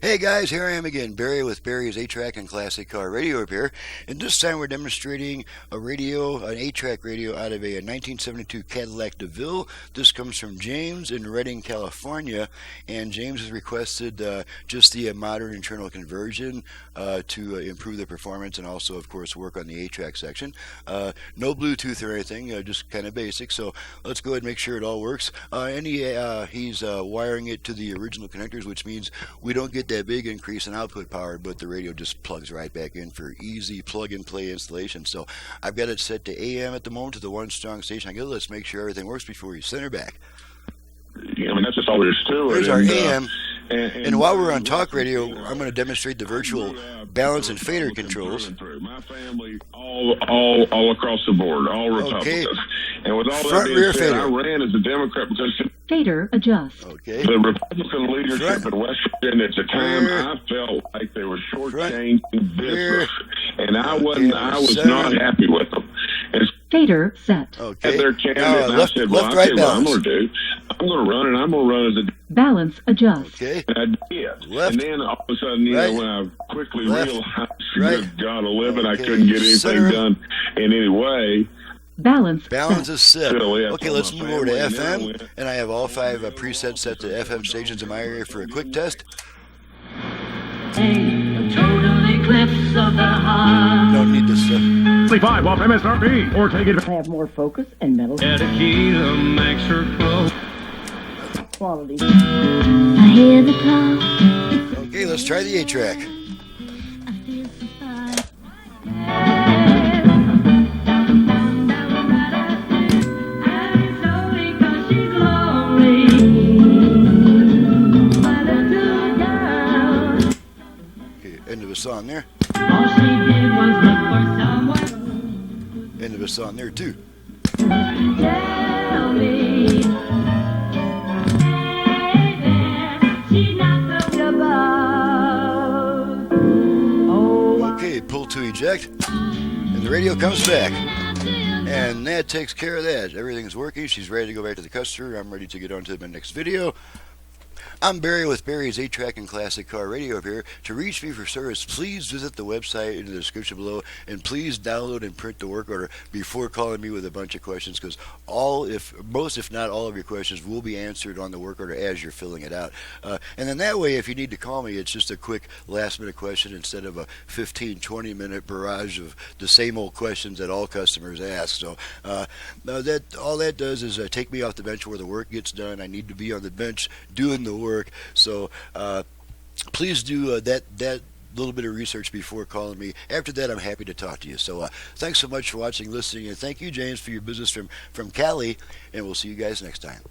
Hey guys, here I am again, Barry with Barry's 8-track and classic car radio repair. And this time we're demonstrating a radio, an 8-track radio out of a 1972 Cadillac DeVille. This comes from James in Redding, California. And James has requested just the modern internal conversion to improve the performance and also, of course, work on the 8-track section. No Bluetooth or anything, just kind of basic. So let's go ahead and make sure it all works. He's wiring it to the original connectors, which means we don't get that big increase in output power, but the radio just plugs right back in for easy plug-and-play installation. So I've got it set to AM at the moment, to the one strong station. I go, let's make sure everything works before we send her back. Yeah, I mean, that's just all there is to it. Here's our AM. And while we're on talk radio, I'm going to demonstrate the virtual balance and fader controls. My family, all across the board, all Republicans. Okay. And with all Front that rear being said, fader. I ran as a Democrat because Fader adjust. Okay. the Republican leadership Front. in West Virginia at the time, Rear. I felt like they were Front. shortchanging Rear. business, and I Okay, was center. not happy with them. And Fader set. Okay. at their candidate, Now, and left, I said, well, left, I'll right tell you what I'm balance. going to do. I'm going to run, and I'm going to run as a Balance adjust. Okay. And I did. Left. And then all of a sudden, Right. when I quickly Left. realized, Right. good God alive, I Okay. couldn't get anything Center. done in any way. Balance Balance set. is set. Silly, I Okay, told let's my move over to family, and then I FM. went- And I have all 5 presets set to FM stations in my area for a quick test. A total eclipse of the heart. Don't need this stuff. 5 off MSRP or take it. I have more focus and metal At a key to makes her close. quality. I hear the call. Okay, let's try the 8-track. I feel so far. Okay, end of a song there. All she did was look for someone. End of a song there, too. Tell me. Hey there, she's not so above. Oh, Okay, pull to eject. And the radio comes back. And that takes care of that. Everything's working. She's ready to go back to the customer. I'm ready to get on to the next video. I'm Barry with Barry's 8-track and classic car radio repair. To reach me for service, please visit the website in the description below, and please download and print the work order before calling me with a bunch of questions, because most if not all of your questions will be answered on the work order as you're filling it out. And then that way, if you need to call me, it's just a quick last-minute question instead of a 15-20 minute barrage of the same old questions that all customers ask. So all that does is take me off the bench where the work gets done. I need to be on the bench doing the work. So please do that little bit of research before calling me. After that, I'm happy to talk to you. So thanks so much for watching, listening, and thank you, James, for your business from Cali, and we'll see you guys next time.